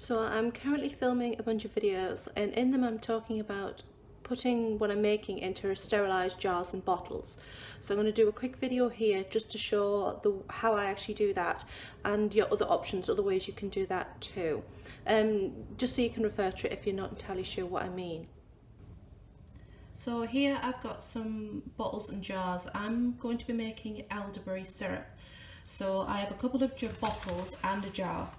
So I'm currently filming a bunch of videos, and in them I'm talking about putting what I'm making into sterilized jars and bottles. So I'm going to do a quick video here just to show how I actually do that, and your other options, other ways you can do that too. Just so you can refer to it if you're not entirely sure what I mean. So here I've got some bottles and jars. I'm going to be making elderberry syrup. So I have a couple of bottles and a jar.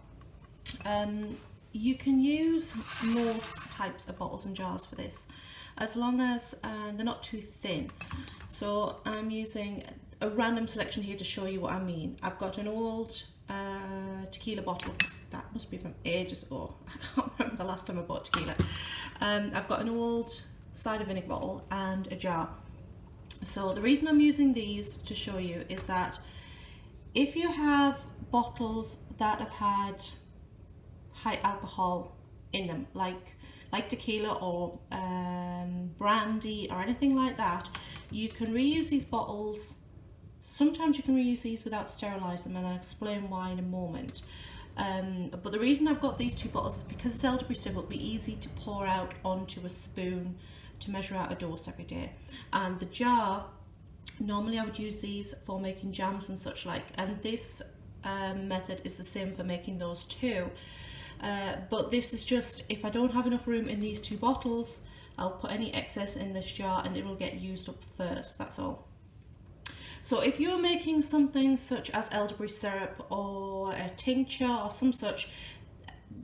You can use most types of bottles and jars for this, as long as they're not too thin. So I'm using a random selection here to show you what I mean. I've got an old tequila bottle. That must be from ages ago. I can't remember the last time I bought tequila. I've got an old cider vinegar bottle and a jar. So the reason I'm using these to show you is that if you have bottles that have had high alcohol in them, like tequila or brandy or anything like that, you can reuse these bottles. Sometimes you can reuse these without sterilising them, and I'll explain why in a moment. But the reason I've got these two bottles is because it's elderberry syrup. It'll be easy to pour out onto a spoon to measure out a dose every day. And the jar, normally I would use these for making jams and such like, and this method is the same for making those too. But this is just, if I don't have enough room in these two bottles, I'll put any excess in this jar and it will get used up first, that's all. So if you're making something such as elderberry syrup or a tincture or some such,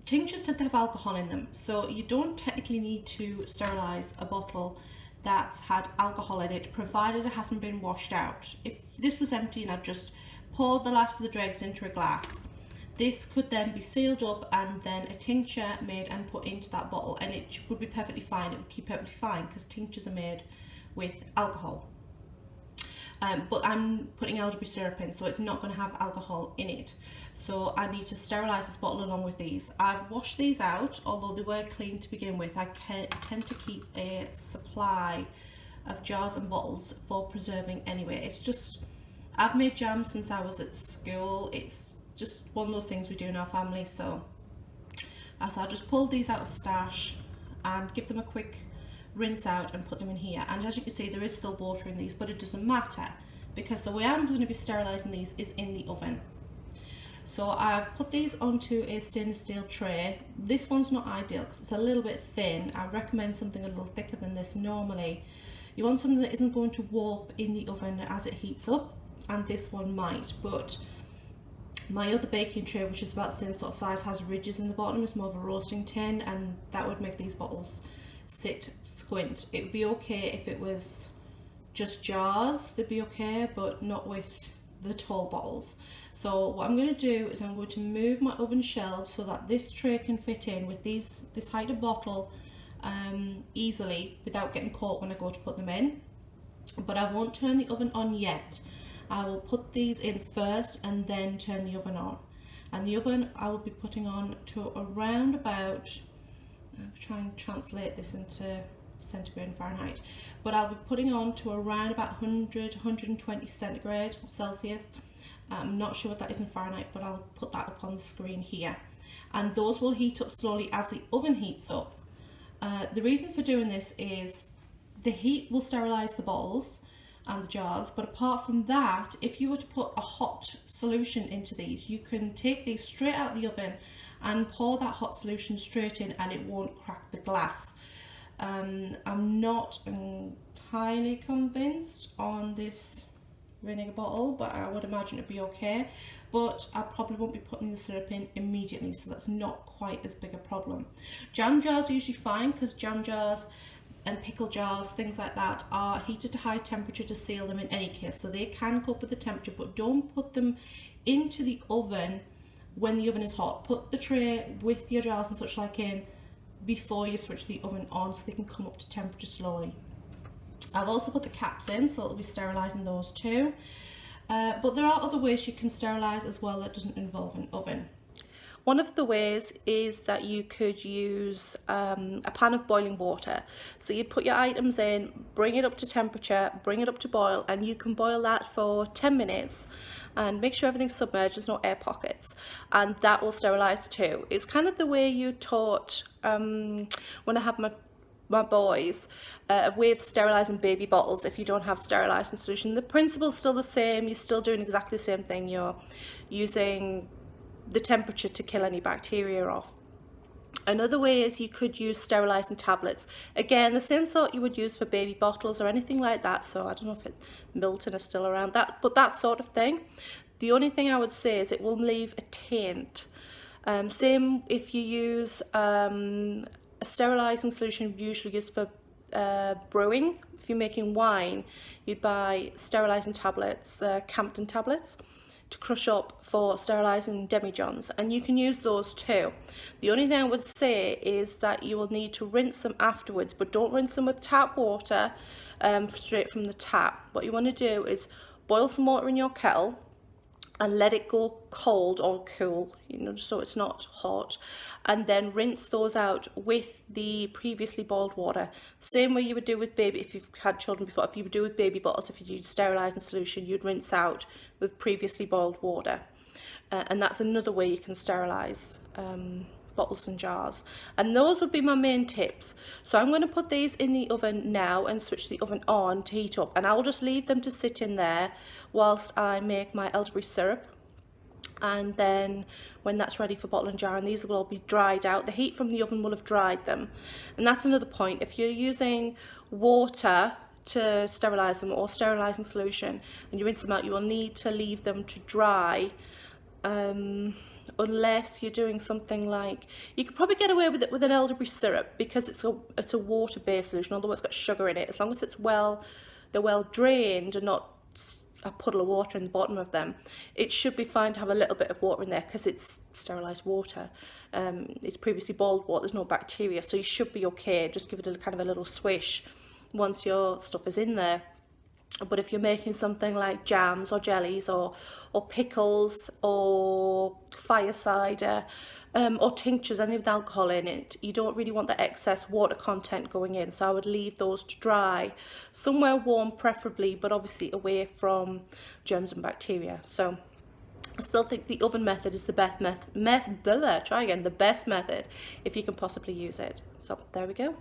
tinctures tend to have alcohol in them, so you don't technically need to sterilise a bottle that's had alcohol in it, provided it hasn't been washed out. If this was empty and I'd just poured the last of the dregs into a glass, this could then be sealed up and then a tincture made and put into that bottle, and it would be perfectly fine. It would keep perfectly fine because tinctures are made with alcohol. But I'm putting elderberry syrup in, so it's not going to have alcohol in it. So I need to sterilise this bottle along with these. I've washed these out, although they were clean to begin with. I tend to keep a supply of jars and bottles for preserving anyway. It's just, I've made jams since I was at school. It's just one of those things we do in our family. So I just pulled these out of stash and give them a quick rinse out and put them in here. And as you can see, there is still water in these, but it doesn't matter because the way I'm going to be sterilising these is in the oven. So I've put these onto a stainless steel tray. This one's not ideal because it's a little bit thin. I recommend something a little thicker than this normally. You want something that isn't going to warp in the oven as it heats up, and this one might, but my other baking tray, which is about the same sort of size, has ridges in the bottom. It's more of a roasting tin, and that would make these bottles sit squint. It would be okay if it was just jars, they'd be okay, but not with the tall bottles. So what I'm going to do is I'm going to move my oven shelves so that this tray can fit in with this height of bottle easily without getting caught when I go to put them in. But I won't turn the oven on yet. I will put these in first and then turn the oven on. And the oven I will be putting on to around about, I'll try and translate this into centigrade and Fahrenheit, but I'll be putting on to around about 120 centigrade Celsius. I'm not sure what that is in Fahrenheit, but I'll put that up on the screen here. And those will heat up slowly as the oven heats up. The reason for doing this is the heat will sterilise the bottles and the jars, but apart from that, if you were to put a hot solution into these, you can take these straight out of the oven and pour that hot solution straight in and it won't crack the glass. I'm not entirely convinced on this vinegar bottle, but I would imagine it'd be okay. But I probably won't be putting the syrup in immediately, so that's not quite as big a problem. Jam jars are usually fine because jam jars and pickle jars, things like that, are heated to high temperature to seal them in any case, so they can cope with the temperature, but don't put them into the oven when the oven is hot. Put the tray with your jars and such like in before you switch the oven on so they can come up to temperature slowly. I've also put the caps in, so it'll be sterilising those too. But there are other ways you can sterilise as well that doesn't involve an oven. One of the ways is that you could use a pan of boiling water. So you put your items in, bring it up to temperature, bring it up to boil, and you can boil that for 10 minutes and make sure everything's submerged, there's no air pockets, and that will sterilize too. It's kind of the way you taught when I have my boys, a way of sterilising baby bottles if you don't have sterilising solution. The principle's still the same, you're still doing exactly the same thing, you're using the temperature to kill any bacteria off. Another way is you could use sterilising tablets. Again, the same sort you would use for baby bottles or anything like that. So I don't know if Milton is still around, but that sort of thing. The only thing I would say is it will leave a taint. Same if you use a sterilising solution usually used for brewing. If you're making wine, you'd buy sterilising tablets, Campden tablets, to crush up for sterilising demijohns, and you can use those too. The only thing I would say is that you will need to rinse them afterwards, but don't rinse them with tap water straight from the tap. What you want to do is boil some water in your kettle and let it go cold or cool, you know, so it's not hot, and then rinse those out with the previously boiled water. Same way you would do with baby, if you've had children before, if you would do with baby bottles, if you use sterilising solution, you'd rinse out with previously boiled water. And that's another way you can sterilise bottles and jars. And those would be my main tips. So I'm going to put these in the oven now and switch the oven on to heat up, and I'll just leave them to sit in there whilst I make my elderberry syrup. And then when that's ready for bottle and jar, and these will all be dried out, the heat from the oven will have dried them. And that's another point. If you're using water to sterilise them or sterilising solution and you rinse them out, you will need to leave them to dry, unless you're doing something like, you could probably get away with it with an elderberry syrup because it's a water-based solution, although it's got sugar in it. As long as they're well drained and not a puddle of water in the bottom of them, it should be fine to have a little bit of water in there because it's sterilised water. It's previously boiled water, there's no bacteria, so you should be okay. Just give it a kind of a little swish once your stuff is in there. But if you're making something like jams or jellies or pickles or fire cider or tinctures, any with alcohol in it, you don't really want the excess water content going in. So I would leave those to dry somewhere warm preferably, but obviously away from germs and bacteria. So I still think the oven method is the best method, the best method if you can possibly use it. So there we go.